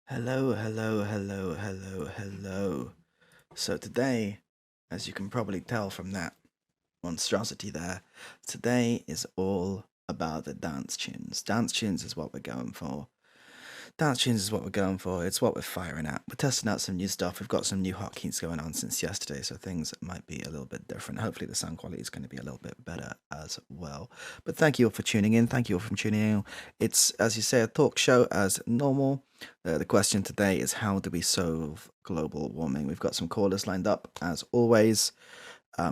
Hello, hello, hello, hello, hello. So today, as you can probably tell from that monstrosity there, today is all about the dance tunes. Dance tunes is what we're going for. Dance tunes is what we're going for. It's what we're firing at. We're testing out some new stuff. We've got some new hotkeys going on since yesterday, so things might be a little bit different. Hopefully the sound quality is going to be a little bit better as well. But thank you all for tuning in. Thank you all for tuning in. It's, as you say, a talk show as normal. The question today is, how do we solve global warming? We've got some callers lined up, as always.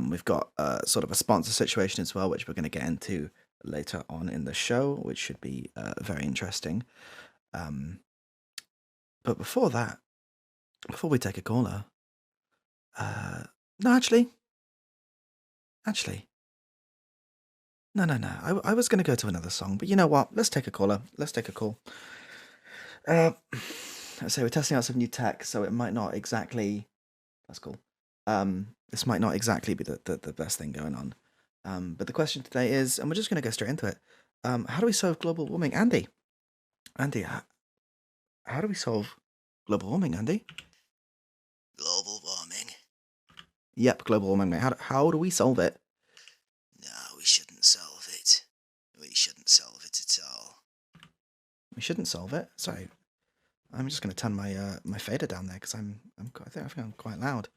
We've got sort of a sponsor situation as well, which we're going to get into later on in the show, which should be very interesting. But before that, before we take a caller, no, actually, no. I was going to go to another song, but you know what? Let's take a caller. Let's take a call. I say we're testing out some new tech, so it might not exactly. That's cool. This might not exactly be the best thing going on. But the question today is, and we're just going to go straight into it. How do we solve global warming, Andy? Andy, how do we solve global warming, Andy? Global warming? Yep, global warming, mate. How do we solve it? No, we shouldn't solve it. We shouldn't solve it at all. We shouldn't solve it. Sorry, I'm just going to turn my my fader down there because I think I'm quite loud.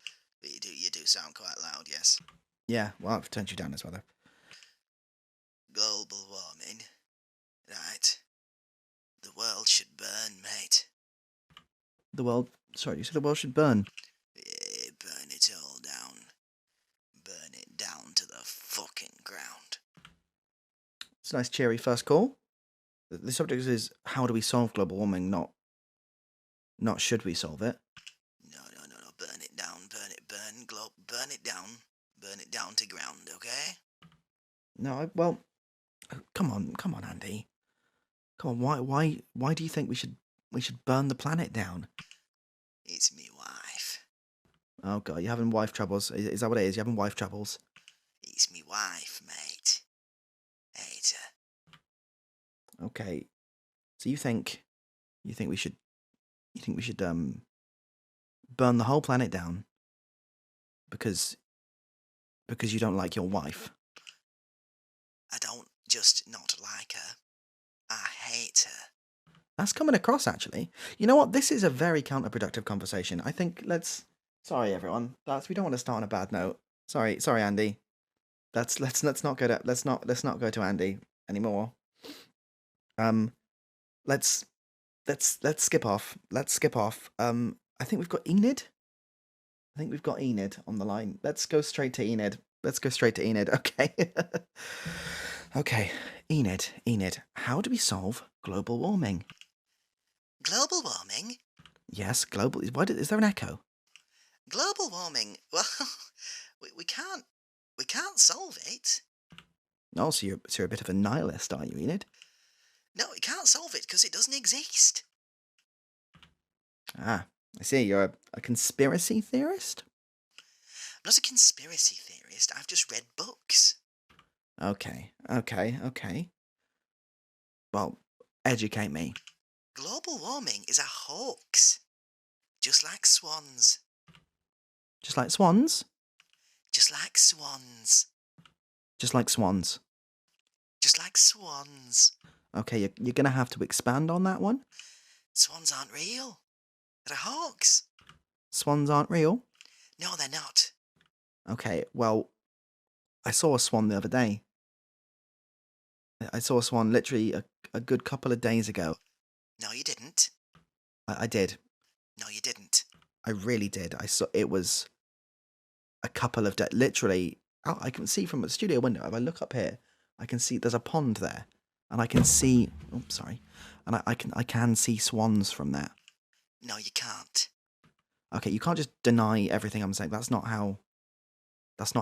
But you do sound quite loud, yes. Yeah, well, I've turned you down as well, though. Global warming, right? The world should burn, mate. The world. Sorry, you said the world should burn. Burn it all down. Burn it down to the fucking ground. It's a nice cheery first call. The subject is, how do we solve global warming, not should we solve it. No. Burn it down. Burn it down to ground, okay? No, well, come on, Andy. Come on, why do you think we should burn the planet down? It's me wife. Oh god, you're having wife troubles. Is that what it is? You're having wife troubles? It's me wife, mate. Hate her. Okay. So you think we should burn the whole planet down because you don't like your wife? I don't just not like her. I hate her. That's coming across, actually. You know what? This is a very counterproductive conversation. I think sorry everyone. We don't want to start on a bad note. Sorry, Andy. Let's not go to Andy anymore. Let's skip off. I think we've got Enid. On the line. Let's go straight to Enid. Okay. Okay. Enid. How do we solve global warming? Global warming? Yes, global. Is there an echo? Global warming? Well, we can't solve it. Oh, so you're a bit of a nihilist, are you, Enid? No, we can't solve it because it doesn't exist. Ah, I see. You're a conspiracy theorist? I'm not a conspiracy theorist. I've just read books. Okay. Well, educate me. Global warming is a hoax. Just like swans. Just like swans? Just like swans. Just like swans. Just like swans. Okay, you're going to have to expand on that one. Swans aren't real. They're a hoax. Swans aren't real? No, they're not. Okay, well, I saw a swan the other day. I saw a swan literally a good couple of days ago. No, you didn't. I did. No, you didn't. I really did. I saw it was a couple of days. Literally, I can see from the studio window. If I look up here, I can see there's a pond there, and I can see. Oh, sorry, and I can see swans from there. No, you can't. Okay, you can't just deny everything I'm saying. That's not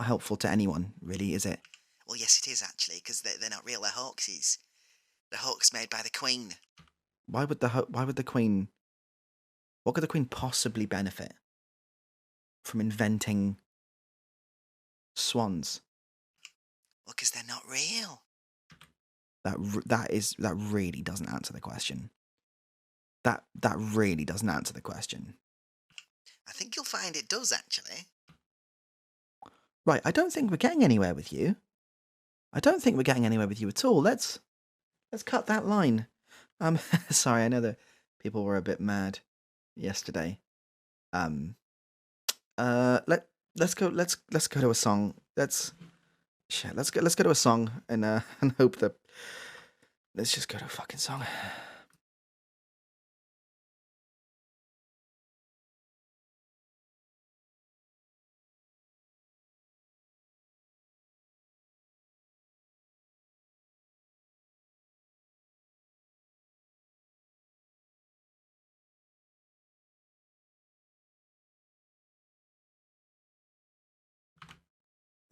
helpful to anyone, really, is it? Well, yes, it is actually, because they're not real. They're hoaxes. They're hoax made by the Queen. Why would the Queen? What could the Queen possibly benefit from inventing swans? Well, because they're not real. That really doesn't answer the question. that really doesn't answer the question. I think you'll find it does, actually. Right, I don't think we're getting anywhere with you. I don't think we're getting anywhere with you at all. Let's cut that line. Sorry, I know that people were a bit mad yesterday. Let's go to a song. Let's go to a song and hope that. Let's just go to a fucking song.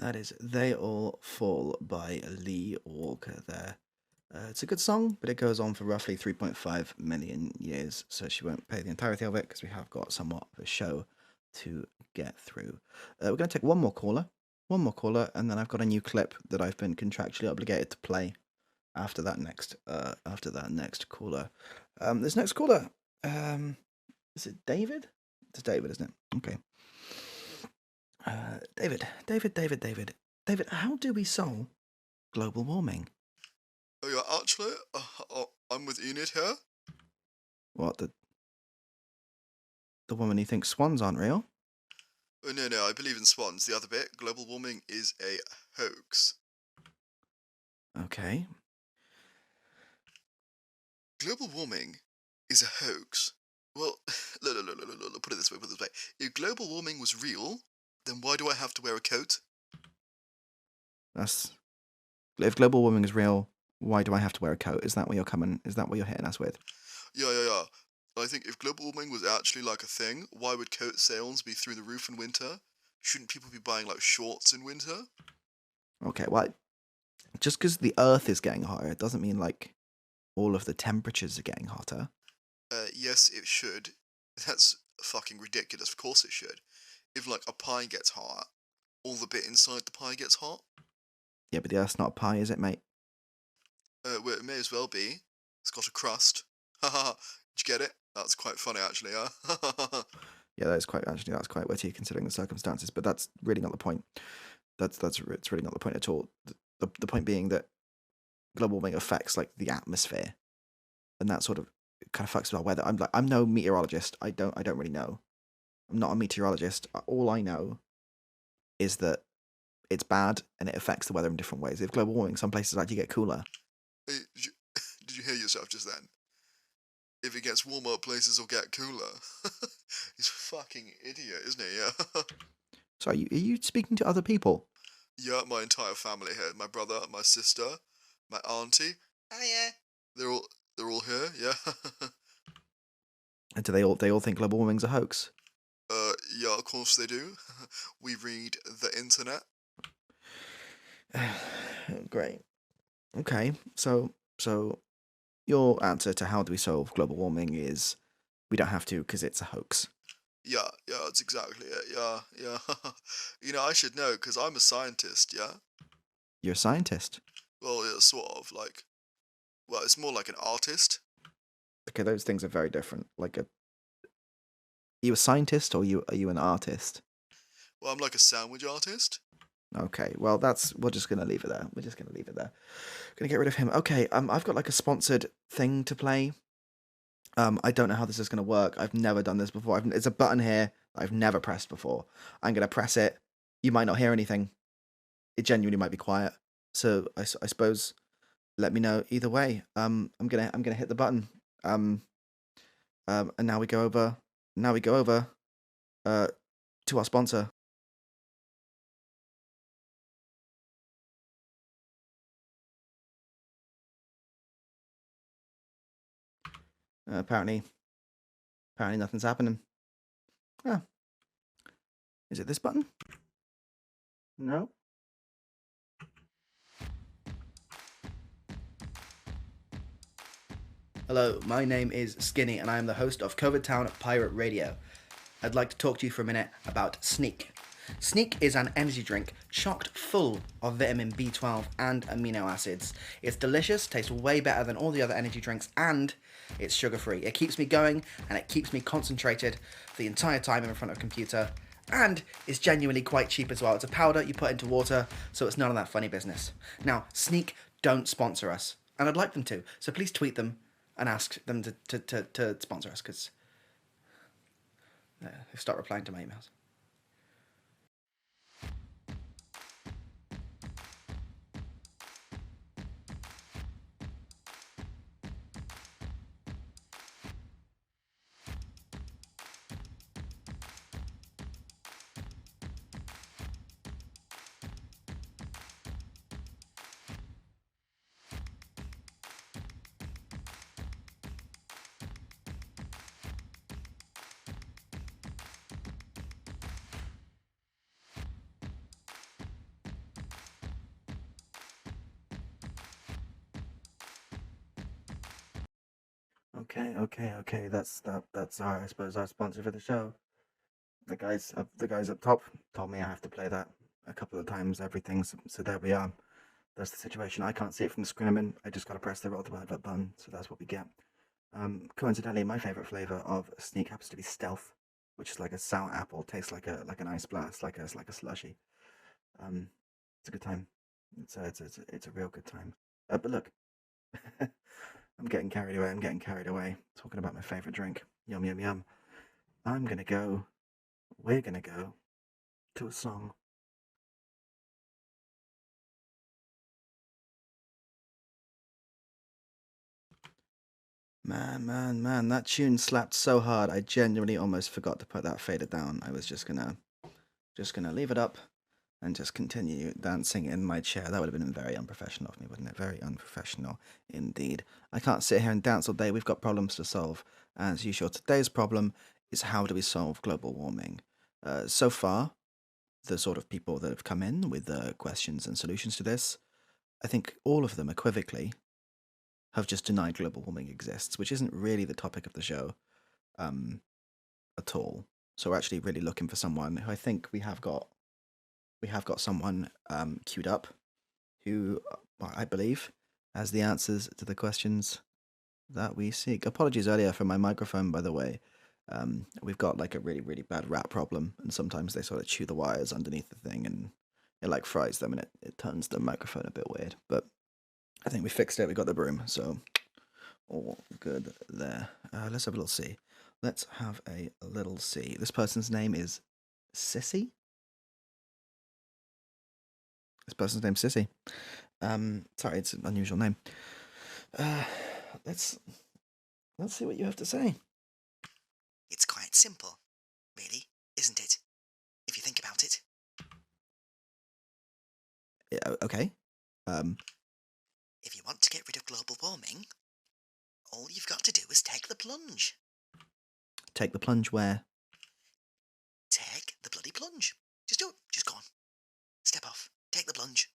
That is They All Fall by Lee Walker there. It's a good song, but it goes on for roughly 3.5 million years, so she won't play the entirety of it because we have got somewhat of a show to get through. We're going to take one more caller, and then I've got a new clip that I've been contractually obligated to play after that next caller. This next caller, is it David? It's David, isn't it? Okay. David, how do we solve global warming? Oh yeah, actually, I'm with Enid here. What, the woman who thinks swans aren't real? Oh no, I believe in swans. The other bit, global warming is a hoax. Okay. Global warming is a hoax? Well, look, put it this way. If global warming was real, then why do I have to wear a coat? If global warming is real, why do I have to wear a coat? Is that what you're hitting us with? Yeah. I think if global warming was actually like a thing, why would coat sales be through the roof in winter? Shouldn't people be buying like shorts in winter? Okay, well, just because the Earth is getting hotter, it doesn't mean like all of the temperatures are getting hotter. Yes, it should. That's fucking ridiculous. Of course it should. If like a pie gets hot, all the bit inside the pie gets hot. Yeah, but the Earth's not a pie, is it, mate? Well, it may as well be. It's got a crust. Haha, did you get it? That's quite funny, actually, huh? Yeah, that's quite witty considering the circumstances, but that's really not the point. It's really not the point at all. The point being that global warming affects like the atmosphere, and that sort of kind of fucks with our weather. I'm no meteorologist. I don't really know. I'm not a meteorologist. All I know is that it's bad and it affects the weather in different ways. If global warming, some places actually get cooler. Hey, did you hear yourself just then? If it gets warmer, places will get cooler. He's a fucking idiot, isn't he? Yeah. Sorry, are you speaking to other people? Yeah, my entire family here. My brother, my sister, my auntie. Oh yeah. They're all here. Yeah. And do they all think global warming's a hoax? Yeah, of course they do. We read the internet. Great. Okay, so your answer to how do we solve global warming is we don't have to because it's a hoax. Yeah, that's exactly it. Yeah. You know, I should know because I'm a scientist. Yeah. You're a scientist. Well, yeah, sort of like. Well, it's more like an artist. Okay, those things are very different. Are you a scientist or are you an artist? Well, I'm like a sandwich artist. Okay, well we're just gonna leave it there. Gonna get rid of him. Okay, I've got like a sponsored thing to play. I don't know how this is gonna work. I've never done this before. It's a button here that I've never pressed before. I'm gonna press it. You might not hear anything. It genuinely might be quiet. So I suppose let me know either way. I'm gonna hit the button. And now we go over to our sponsor. Apparently nothing's happening. Ah. Is it this button? No. Hello, my name is Skinny and I am the host of Covidtown Pirate Radio. I'd like to talk to you for a minute about Sneak. Sneak is an energy drink chocked full of vitamin B12 and amino acids. It's delicious, tastes way better than all the other energy drinks, and It's sugar-free. It keeps me going, and it keeps me concentrated the entire time I'm in front of a computer, and it's genuinely quite cheap as well. It's a powder you put into water, so it's none of that funny business. Now, Sneak don't sponsor us, and I'd like them to, so please tweet them and ask them to sponsor us, because they start replying to my emails. Okay. That's our, I suppose, our sponsor for the show. The guys up top told me I have to play that a couple of times, everything. So there we are. That's the situation. I can't see it from the screen I'm in. I just got to press the roll to advert button. So that's what we get. Coincidentally, my favorite flavor of Sneak happens to be Stealth, which is like a sour apple. Tastes like an ice blast, like a slushy. It's a good time. It's a real good time. But look, I'm getting carried away. Talking about my favorite drink. Yum yum yum. We're gonna go to a song. Man, that tune slapped so hard I genuinely almost forgot to put that fader down. I was just gonna leave it up and just continue dancing in my chair. That would have been very unprofessional of me, wouldn't it? Very unprofessional indeed. I can't sit here and dance all day. We've got problems to solve. As usual, today's problem is how do we solve global warming? So far, the sort of people that have come in with questions and solutions to this, I think all of them equivocally have just denied global warming exists, which isn't really the topic of the show at all. So we're actually really looking for someone who I think we have got someone queued up who I believe has the answers to the questions that we seek. Apologies earlier for my microphone, by the way. We've got like a really, really bad rat problem, and sometimes they sort of chew the wires underneath the thing and it like fries them, and it turns the microphone a bit weird. But I think we fixed it. We got the broom, so all good there. Let's have a little see. Let's have a little see. This person's name is Sissy. This person's name's Sissy. Sorry, it's an unusual name. Let's see what you have to say. It's quite simple, really, isn't it? If you think about it. Yeah, okay. If you want to get rid of global warming, all you've got to do is take the plunge. Take the plunge where? Take the bloody plunge. Just do it. Just go on. Step off. Take the plunge.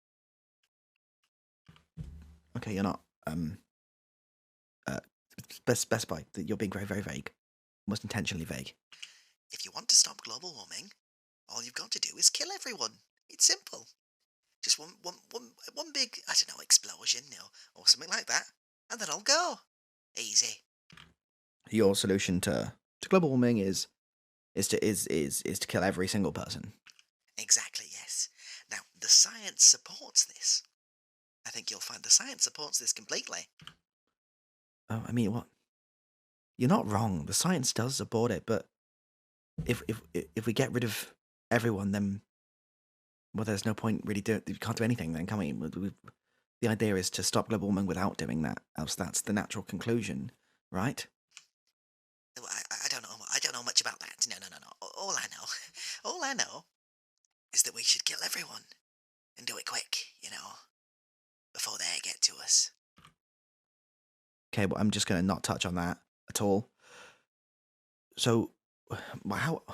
Okay, you're not specify that you're being very, very vague. Almost intentionally vague. If you want to stop global warming, all you've got to do is kill everyone. It's simple. Just one big, I don't know, explosion, or something like that, and then I'll go. Easy. Your solution to global warming is to kill every single person. Exactly, yes. Now, the science supports this. I think you'll find the science supports this completely. Oh, I mean, what? You're not wrong. The science does support it, but if we get rid of everyone, then well, there's no point really doing. We can't do anything then, can we? The idea is to stop global warming without doing that. Else, that's the natural conclusion, right? I don't know. I don't know much about that. No. All I know is that we should kill everyone and do it quick, before they get to us. Okay, well, I'm just going to not touch on that at all. So, how do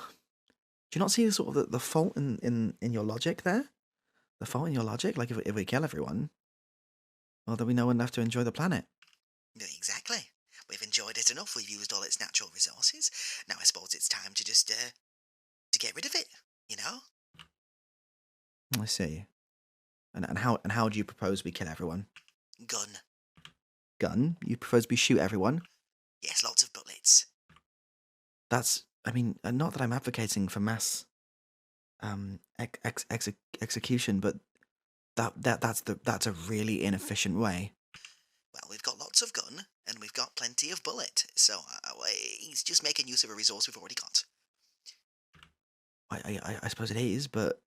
you not see sort of the fault in your logic there? The fault in your logic? Like, if we kill everyone, well, then we no one left to enjoy the planet. Exactly. We've enjoyed it enough. We've used all its natural resources. Now I suppose it's time to just to get rid of it. I see. And how do you propose we kill everyone? Gun. Gun? You propose we shoot everyone? Yes, lots of bullets. I mean, not that I'm advocating for mass execution, but that's a really inefficient way. Well, we've got lots of gun, and we've got plenty of bullet, so he's just making use of a resource we've already got. I suppose it is, but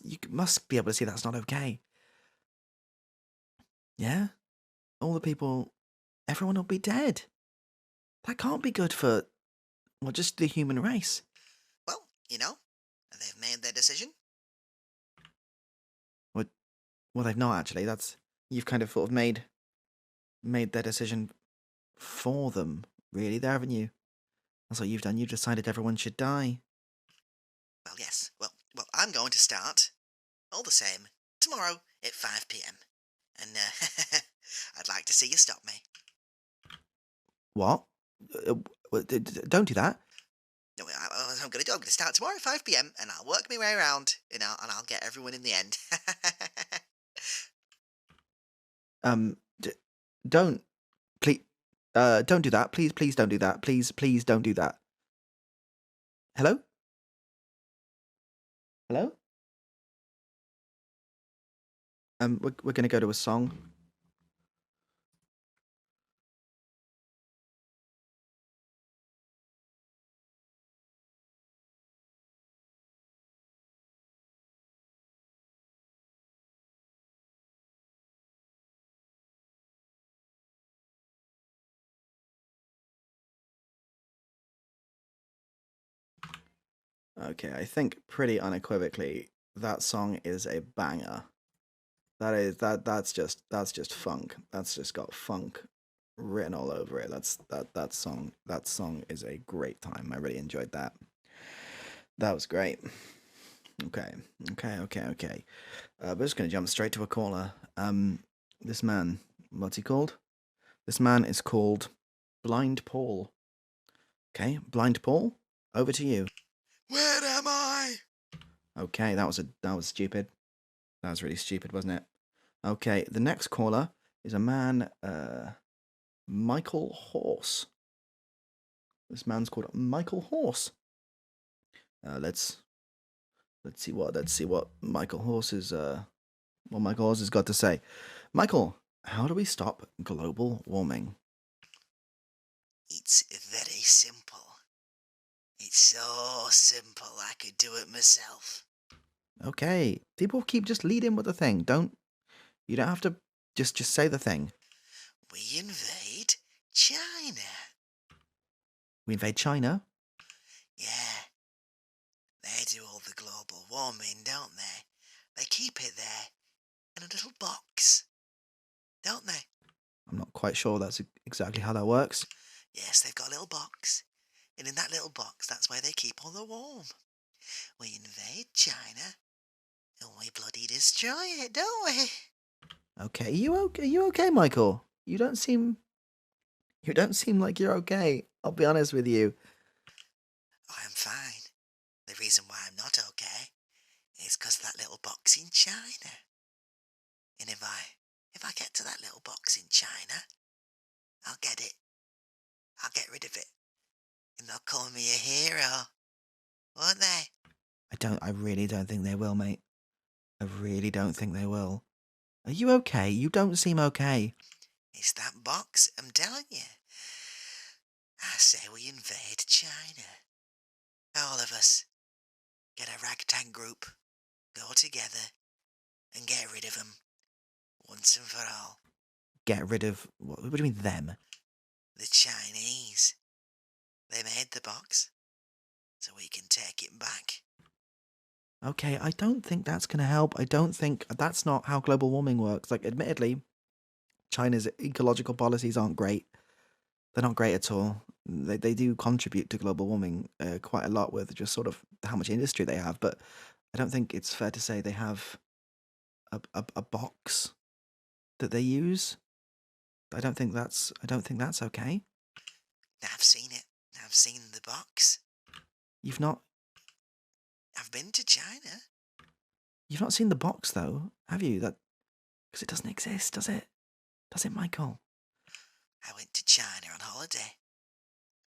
you must be able to see that's not okay. Yeah? All the people, everyone will be dead. That can't be good for, well, just the human race. Well, they've made their decision. Well, they've not actually. You've kind of sort of made their decision for them, really, there, haven't you? That's what you've done. You've decided everyone should die. Well, yes. Well, I'm going to start, all the same, tomorrow at 5 p.m. And I'd like to see you stop me. What? Don't do that. No, I'm going to start tomorrow at 5 p.m. and I'll work my way around, and I'll get everyone in the end. Don't, please, don't do that. Please don't do that. Please don't do that. Hello? Hello? We're gonna go to a song. Okay, I think pretty unequivocally that song is a banger. That's just funk. That's just got funk written all over it. That song is a great time. I really enjoyed that. That was great. Okay. We're just gonna jump straight to a caller. This man, what's he called? This man is called Blind Paul. Okay, Blind Paul, over to you. Where am I? Okay, that was stupid. That was really stupid, wasn't it? Okay, the next caller is a man, Michael Horse. This man's called Michael Horse. Let's see what Michael Horse is has got to say. Michael, how do we stop global warming? It's very simple. It's so simple I could do it myself. Okay, people keep just leading with the thing. You don't have to just say the thing. We invade China. We invade China? Yeah. They do all the global warming, don't they? They keep it there in a little box, don't they? I'm not quite sure that's exactly how that works. Yes, they've got a little box, and in that little box, that's where they keep all the warm. We invade China, and we bloody destroy it, don't we? Okay, you okay, Michael? You don't seem like you're okay. I'll be honest with you. I'm fine. The reason why I'm not okay is because of that little box in China. And if I get to that little box in China, I'll get it. I'll get rid of it. And they'll call me a hero, won't they? I really don't think they will, mate. I really don't think they will. Are you okay? You don't seem okay. It's that box, I'm telling you. I say we invade China. All of us. Get a ragtag group, go together, and get rid of them. Once and for all. Get rid of... What do you mean, them? The Chinese. They made the box, so we can take it back. Okay, I don't think that's going to help. I don't think... That's not how global warming works. Like, admittedly, China's ecological policies aren't great. They're not great at all. They do contribute to global warming quite a lot with just sort of how much industry they have, but I don't think it's fair to say they have a box that they use. I don't think that's okay. I've seen it. I've seen the box. You've not I've been to China. seen the box though, have you? That because it doesn't exist, does it? Does it, Michael? I went to China on holiday.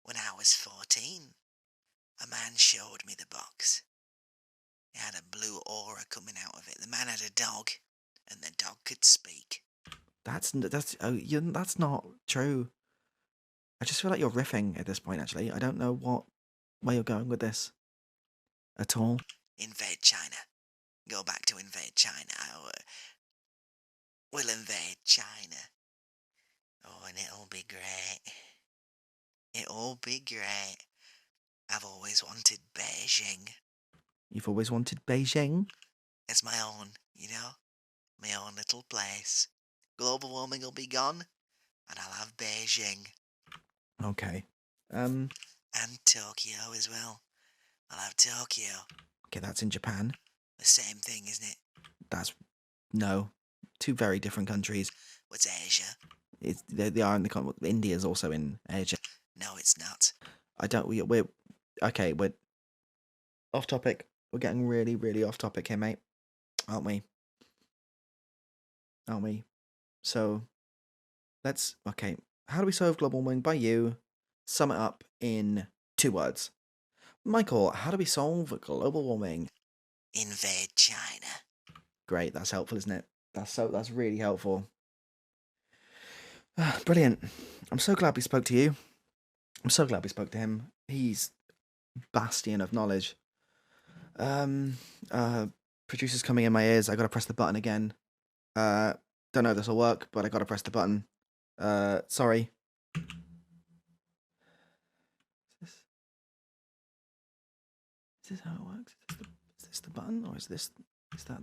When I was 14, a man showed me the box. It had a blue aura coming out of it. The man had a dog, and the dog could speak. That's not true. I just feel like you're riffing at this point, actually. I don't know where you're going with this at all. Invade China. Go back to invade China. We'll invade China. Oh, and it'll be great. It'll be great. I've always wanted Beijing. You've always wanted Beijing? It's my own, my own little place. Global warming will be gone, and I'll have Beijing. Okay. And Tokyo as well. I'll have Tokyo. Okay, that's in Japan. The same thing, isn't it? No. Two very different countries. What's Asia? They are in the... India's also in Asia. No, it's not. We're off topic. We're getting really, really off topic here, mate. Aren't we? So, okay. How do we solve global warming? By you, sum it up in 2 words. Michael, how do we solve global warming? Invade China. Great, that's helpful, isn't it? That's really helpful. Brilliant. I'm so glad we spoke to you. I'm so glad we spoke to him. He's bastion of knowledge. Producer's coming in my ears. I gotta press the button again. Don't know if this will work, but I gotta press the button. Sorry. Is this how it works? Is this the button, or is that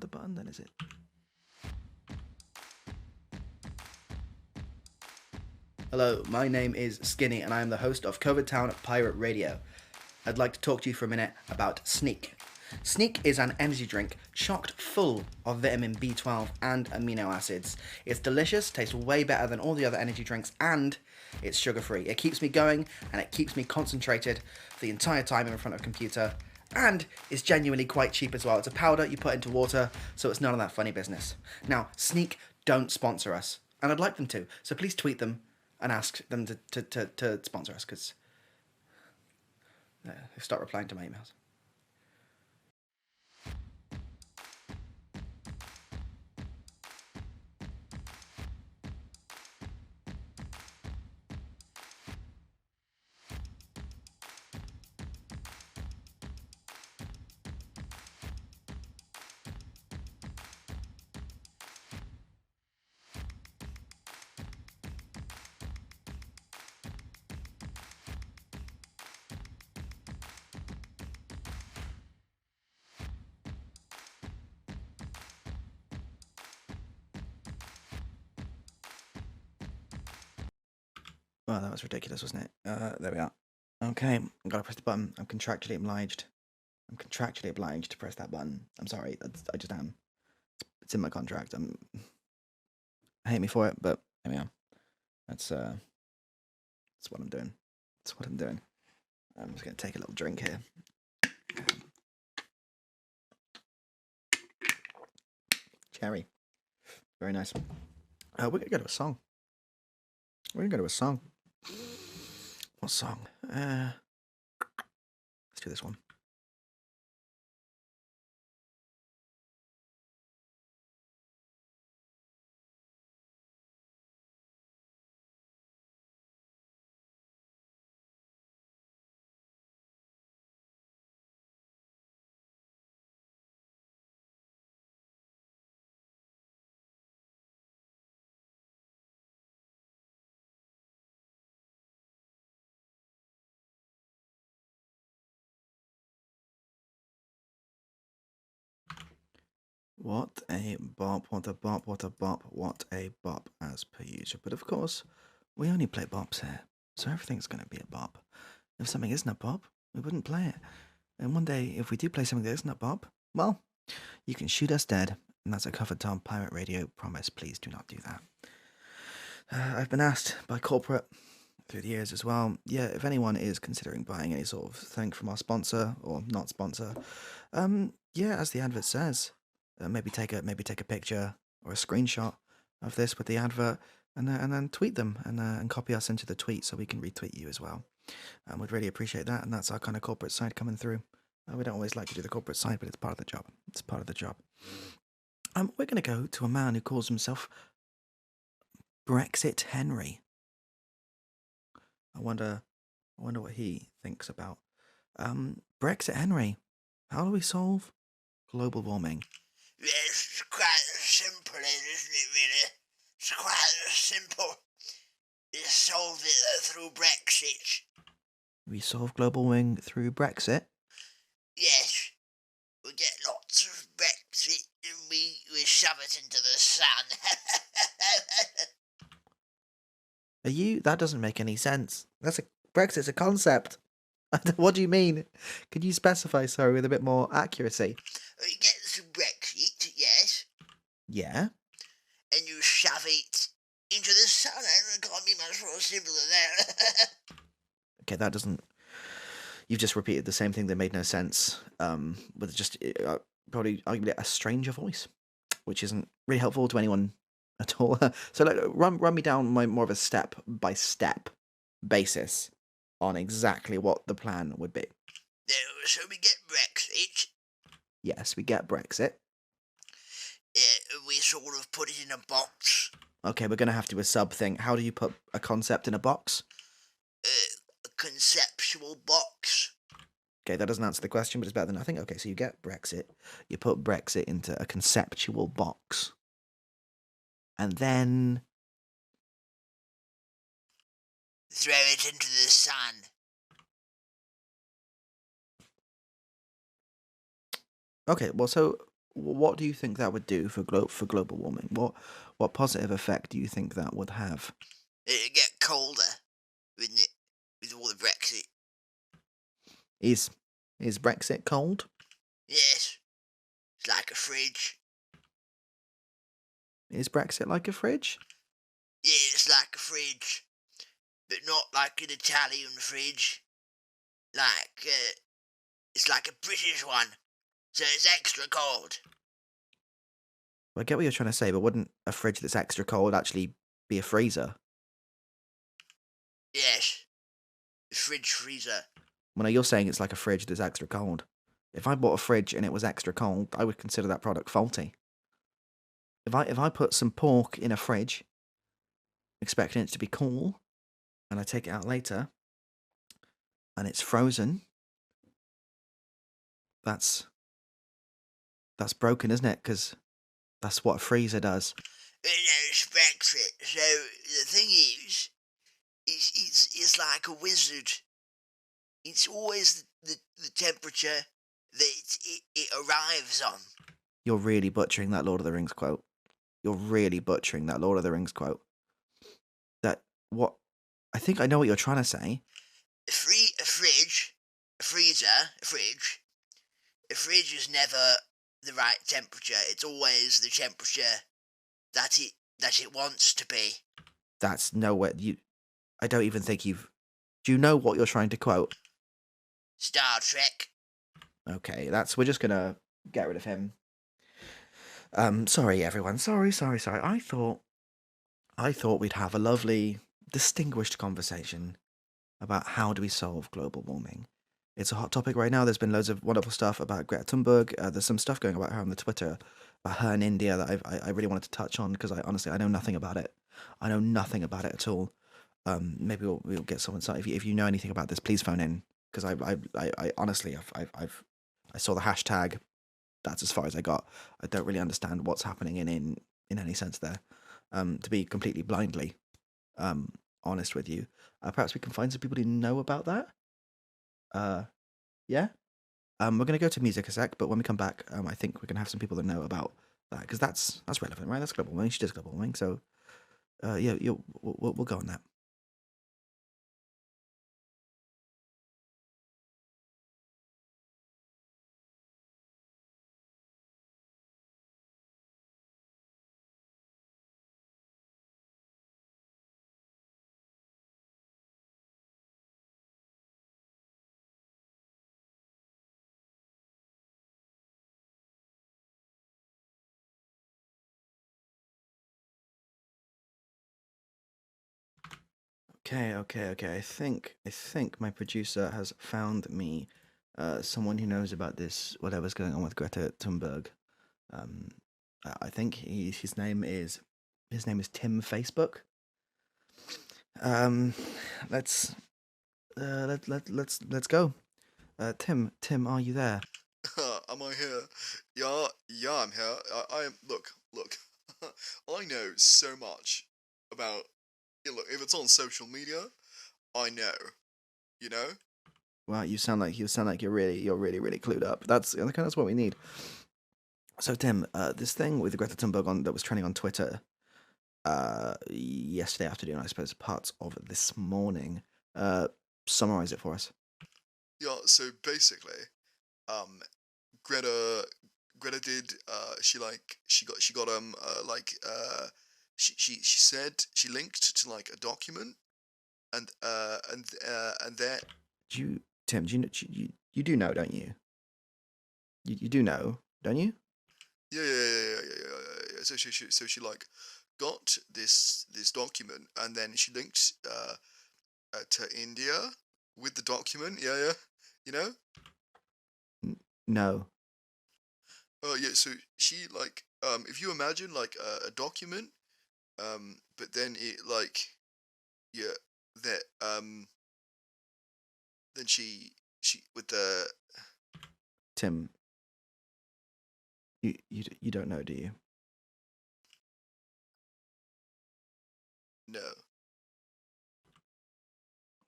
the button? Then is it? Hello, my name is Skinny, and I am the host of Covidtown Pirate Radio. I'd like to talk to you for a minute about Sneak. Sneak is an energy drink chock full of vitamin B12 and amino acids. It's delicious, tastes way better than all the other energy drinks, and it's sugar-free. It keeps me going, and it keeps me concentrated the entire time in front of a computer, and it's genuinely quite cheap as well. It's a powder you put into water, so it's none of that funny business. Now, Sneak don't sponsor us, and I'd like them to, so please tweet them and ask them to sponsor us, because they start replying to my emails. Well, that was ridiculous, wasn't it? There we are. Okay, I've got to press the button. I'm contractually obliged. To press that button. I'm sorry, I just am. It's in my contract. I hate me for it, but there we are. That's what I'm doing. I'm just going to take a little drink here. Cherry. Very nice. We're going to go to a song. What song? Let's do this one. What a bop, as per usual. But of course, we only play bops here, so everything's going to be a bop. If something isn't a bop, we wouldn't play it. And one day, if we do play something that isn't a bop, well, you can shoot us dead, and that's a Covidtown Pirate Radio promise. Please do not do that. I've been asked by corporate through the years as well, if anyone is considering buying any sort of thing from our sponsor, or not sponsor, as the advert says, maybe take a picture or a screenshot of this with the advert, and then tweet them and copy us into the tweet so we can retweet you as well. We'd really appreciate that, and that's our kind of corporate side coming through. We don't always like to do the corporate side, but it's part of the job. It's part of the job. We're going to go to a man who calls himself Brexit Henry. I wonder what he thinks about Brexit Henry. How do we solve global warming? Yes, it's quite simple, isn't it, really? It's quite simple. You solve it through Brexit. We solve global warming through Brexit? Yes. We get lots of Brexit and we shove it into the sun. That doesn't make any sense. Brexit's a concept. What do you mean? Could you specify, sorry, with a bit more accuracy? We get some Brexit, yes. Yeah? And you shove it into the sun. It can't be much more simple than that. Okay, that doesn't... You've just repeated the same thing that made no sense, with just probably arguably a stranger voice, which isn't really helpful to anyone at all. So run me down more of a step-by-step basis on exactly what the plan would be. So we get Brexit. Yes, we get Brexit. We sort of put it in a box. Okay, we're going to have to do a sub thing. How do you put a concept in a box? A conceptual box. Okay, that doesn't answer the question, but it's better than nothing. Okay, so you get Brexit. You put Brexit into a conceptual box. And then... throw it into the sun. Okay, well, so what do you think that would do for global warming? What positive effect do you think that would have? It'd get colder, wouldn't it? With all the Brexit. Is Brexit cold? Yes. It's like a fridge. Is Brexit like a fridge? Yeah, it's like a fridge. But not like an Italian fridge. It's like a British one. So it's extra cold. Well, I get what you're trying to say, but wouldn't a fridge that's extra cold actually be a freezer? Yes. The fridge freezer. Well, no, you're saying it's like a fridge that's extra cold. If I bought a fridge and it was extra cold, I would consider that product faulty. If I put some pork in a fridge, expecting it to be cool, and I take it out later, and it's frozen, that's broken, isn't it? Because that's what a freezer does. It's Brexit. So the thing is, it's like a wizard. It's always the temperature that it arrives on. You're really butchering that Lord of the Rings quote. I think I know what you're trying to say. A fridge is never the right temperature. It's always the temperature that it wants to be. That's nowhere. I don't even think you've... Do you know what you're trying to quote? Star Trek. Okay, we're just gonna get rid of him. Sorry everyone. Sorry. I thought we'd have a lovely, distinguished conversation about how do we solve global warming. It's a hot topic right now. There's been loads of wonderful stuff about Greta Thunberg. There's some stuff going about her on the Twitter, about her in India that I really wanted to touch on because I know nothing about it. I know nothing about it at all. Maybe we'll get some insight. If you know anything about this, please phone in because I honestly I saw the hashtag. That's as far as I got. I don't really understand what's happening in any sense there. To be completely blindly honest with you, perhaps we can find some people who know about that. Yeah. We're gonna go to music a sec, but when we come back, I think we're gonna have some people that know about that because that's relevant, right? That's global warming. She does global warming, so yeah, we'll go on that. Okay. I think my producer has found me someone who knows about this, whatever's going on with Greta Thunberg. Um, I think his name is Tim Facebook. Um, let's let's go. Tim, are you there? Am I here? Yeah, I'm here. I am. Look. I know so much about. Look, if it's on social media, I know. You know. Wow, you sound like you're really clued up. That's what we need. So Tim, this thing with Greta Thunberg that was trending on Twitter, yesterday afternoon, I suppose, parts of it this morning. Summarize it for us. Yeah. So basically, um, Greta Greta did she got she said she linked to like a document and then Tim, do you know, you do know, don't you? You do know, don't you? yeah. So she like got this document and then she linked to India with the document. Yeah. You know? No. Oh yeah, so she like if you imagine like a document but then it like yeah that then she with the Tim, you don't know, do you? no.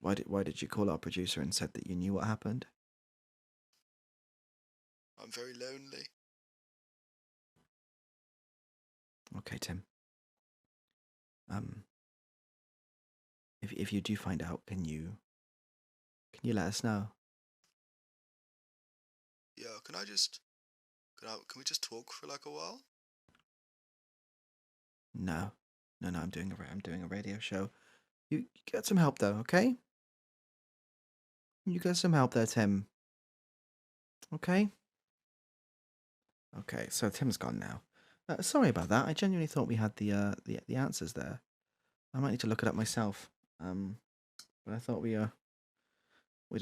Why did you call our producer and said that you knew what happened? I'm very lonely. Okay, Tim. If you do find out, can you let us know? Yeah, can we just talk for like a while? No, I'm doing a radio show. You get some help though, okay? You get some help there, Tim. Okay. Okay, so Tim's gone now. Sorry about that. I genuinely thought we had the answers there. I might need to look it up myself. But I thought we'd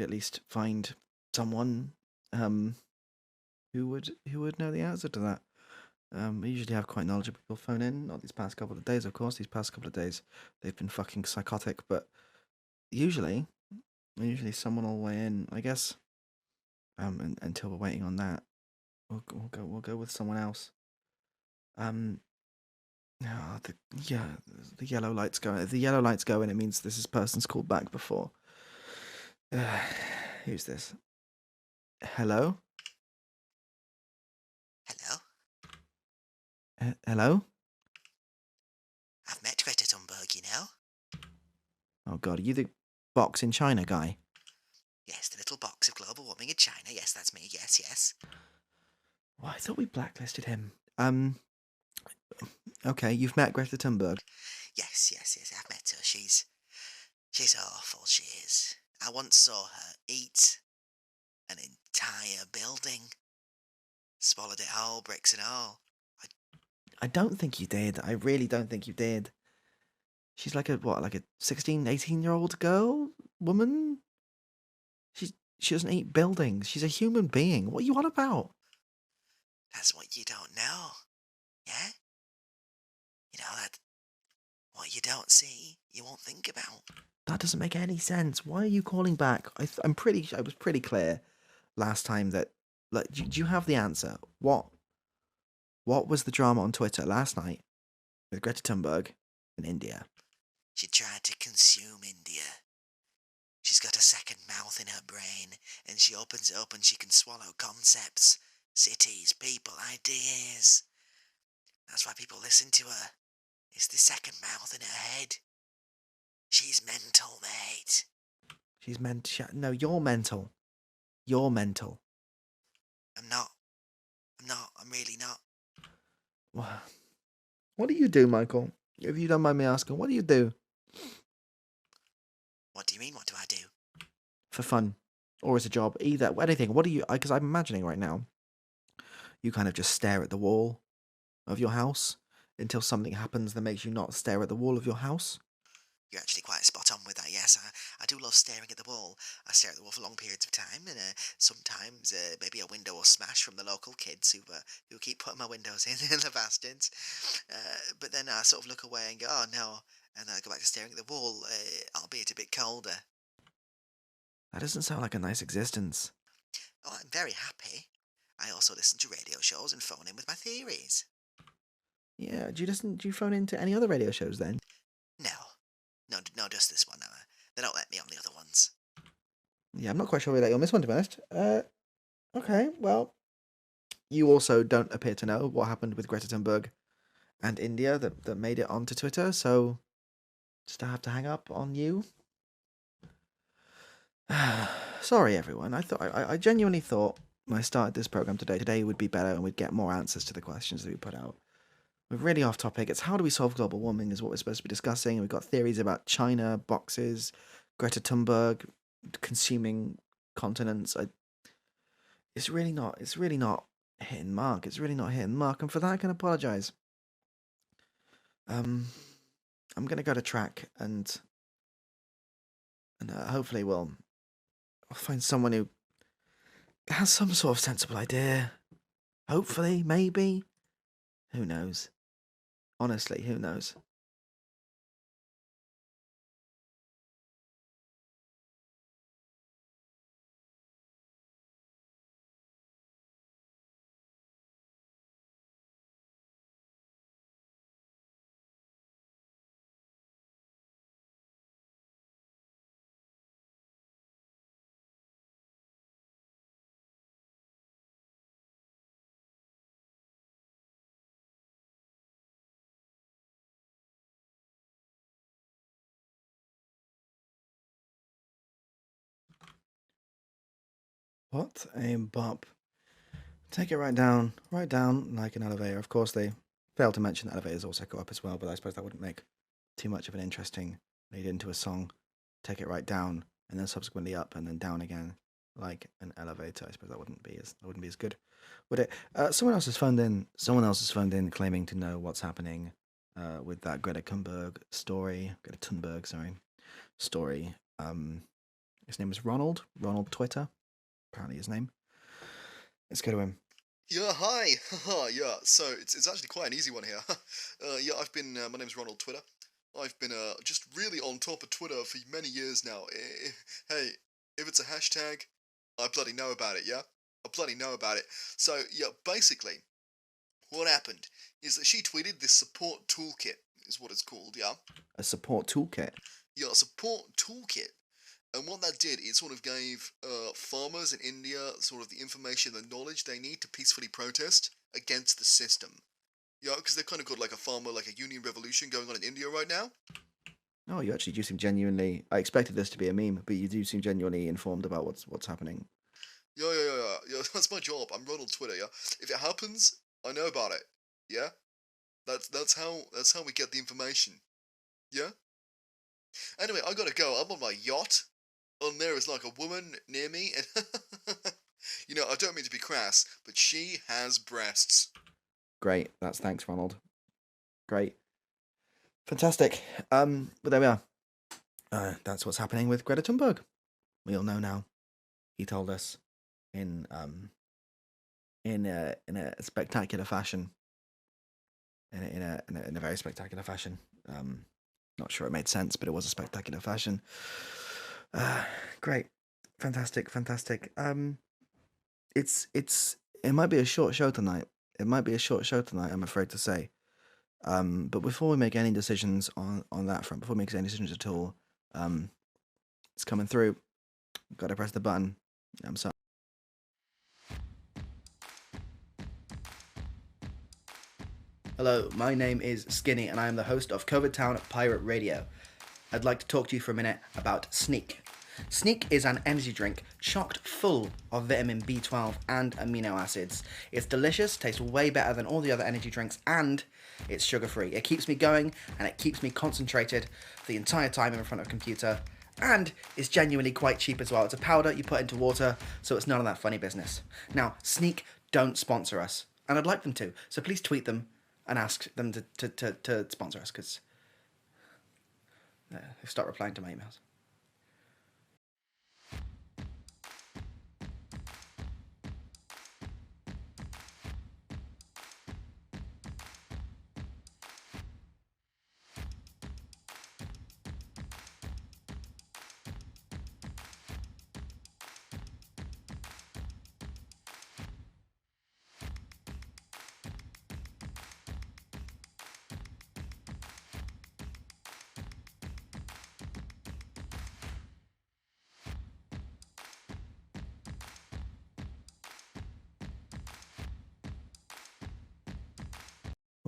at least find someone who would know the answer to that. We usually have quite knowledgeable people phone in. Not these past couple of days, of course. These past couple of days, they've been fucking psychotic. But usually someone will weigh in. I guess. Until we're waiting on that, we'll go with someone else. Oh, the yellow light's going. If the yellow light's going, it means this person's called back before. Who's this? Hello? Hello? Hello? I've met Greta Thunberg, you know? Oh god, are you the box in China guy? Yes, the little box of global warming in China. Yes, that's me. Yes. Well, I thought we blacklisted him. Okay, you've met Greta Thunberg. Yes, I've met her. She's awful, she is. I once saw her eat an entire building. Swallowed it whole, bricks and all. I don't think you did. I really don't think you did. She's like a 16, 18-year-old girl? Woman? She doesn't eat buildings. She's a human being. What are you on about? That's what you don't know. Yeah? You know that what you don't see, you won't think about. That doesn't make any sense. Why are you calling back? I was pretty clear last time that, like, do you have the answer? What was the drama on Twitter last night with Greta Thunberg in India? She tried to consume India. She's got a second mouth in her brain, and she opens it up and she can swallow concepts, cities, people, ideas. That's why people listen to her. It's the second mouth in her head. She's mental, mate. She's no, you're mental. You're mental. I'm not. I'm really not. What do you do, Michael? If you don't mind me asking, what do you do? What do you mean, what do I do? For fun. Or as a job. Either. Anything. What do you... Because I'm imagining right now, you kind of just stare at the wall of your house until something happens that makes you not stare at the wall of your house. You're actually quite spot on with that, yes, I do love staring at the wall. I stare at the wall for long periods of time, and sometimes maybe a window will smash from the local kids who keep putting my windows in, the bastards. But then I sort of look away and go, oh no, and then I go back to staring at the wall, albeit a bit colder. That doesn't sound like a nice existence. Oh, I'm very happy. I also listen to radio shows and phone in with my theories. Yeah, do you phone into any other radio shows then? No, just this one. They don't let me on the other ones. Yeah, I'm not quite sure we let you on this one, to be honest. Okay, well, you also don't appear to know what happened with Greta Thunberg and India that made it onto Twitter, so just I have to hang up on you. Sorry, everyone. I genuinely thought when I started this program today would be better and we'd get more answers to the questions that we put out. We're really off topic. It's how do we solve global warming is what we're supposed to be discussing. We've got theories about China, boxes, Greta Thunberg, consuming continents. It's really not hitting mark. It's really not hitting mark, and for that I can apologise. I'm gonna go to track and hopefully I'll find someone who has some sort of sensible idea. Hopefully, maybe. Who knows? Honestly, who knows? What a bop. Take it right down like an elevator. Of course, they failed to mention that elevators also go up as well, but I suppose that wouldn't make too much of an interesting lead into a song. Take it right down, and then subsequently up, and then down again, like an elevator. I suppose that wouldn't be as good, would it? Someone else has phoned in claiming to know what's happening with that Greta Thunberg story. His name is Ronald Twitter, apparently his name. Let's go to him. Yeah, hi. Yeah, so it's actually quite an easy one here. Yeah, I've been, my name's Ronald Twitter. I've been just really on top of Twitter for many years now. Hey, if it's a hashtag, I bloody know about it, yeah? I bloody know about it. So, yeah, basically, what happened is that she tweeted this support toolkit, is what it's called, yeah? A support toolkit? Yeah, a support toolkit. And what that did, it sort of gave farmers in India sort of the information, the knowledge they need to peacefully protest against the system. Yeah, because they've kind of got like a union revolution going on in India right now. Oh, you actually do seem genuinely... I expected this to be a meme, but you do seem genuinely informed about what's happening. Yeah, that's my job. I'm Ronald Twitter, yeah? If it happens, I know about it, yeah? That's how we get the information, yeah? Anyway, I gotta go. I'm on my yacht. And there is like a woman near me, and you know, I don't mean to be crass, but she has breasts. Great, thanks, Ronald. Great, fantastic. But there we are. That's what's happening with Greta Thunberg. We all know now. He told us in a spectacular fashion. In a very spectacular fashion. Not sure it made sense, but it was a spectacular fashion. Great, fantastic. It might be a short show tonight. I'm afraid to say. But before we make any decisions on that front, before we make any decisions at all, it's coming through. Got to press the button. I'm sorry. Hello, my name is Skinny, and I am the host of Covidtown Pirate Radio. I'd like to talk to you for a minute about Sneak. Sneak is an energy drink chocked full of vitamin B12 and amino acids. It's delicious, tastes way better than all the other energy drinks, and it's sugar-free. It keeps me going, and it keeps me concentrated the entire time in front of a computer, and it's genuinely quite cheap as well. It's a powder you put into water, so it's none of that funny business. Now, Sneak don't sponsor us, and I'd like them to, so please tweet them and ask them to sponsor us, because... start replying to my emails.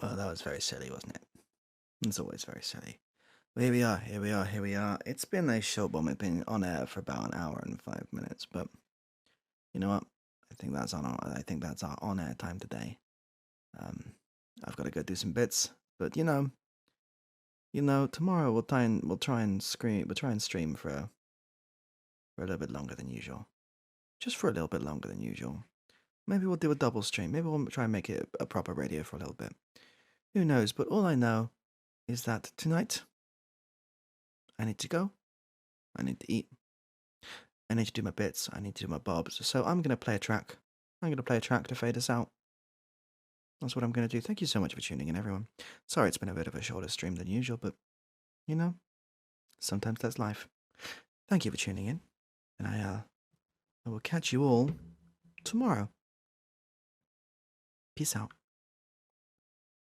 Oh, that was very silly, wasn't it? It's always very silly. But here we are, here we are, here we are. It's been a short one. It's been on air for about an hour and 5 minutes, but you know what? I think that's our on-air time today. I've got to go do some bits, but tomorrow we'll try and stream for a little bit longer than usual. Just for a little bit longer than usual. Maybe we'll do a double stream. Maybe we'll try and make it a proper radio for a little bit. Who knows? But all I know is that tonight I need to go. I need to eat. I need to do my bits. I need to do my bobs. So I'm going to play a track. I'm going to play a track to fade us out. That's what I'm going to do. Thank you so much for tuning in, everyone. Sorry it's been a bit of a shorter stream than usual, but, sometimes that's life. Thank you for tuning in, and I will catch you all tomorrow. Peace out.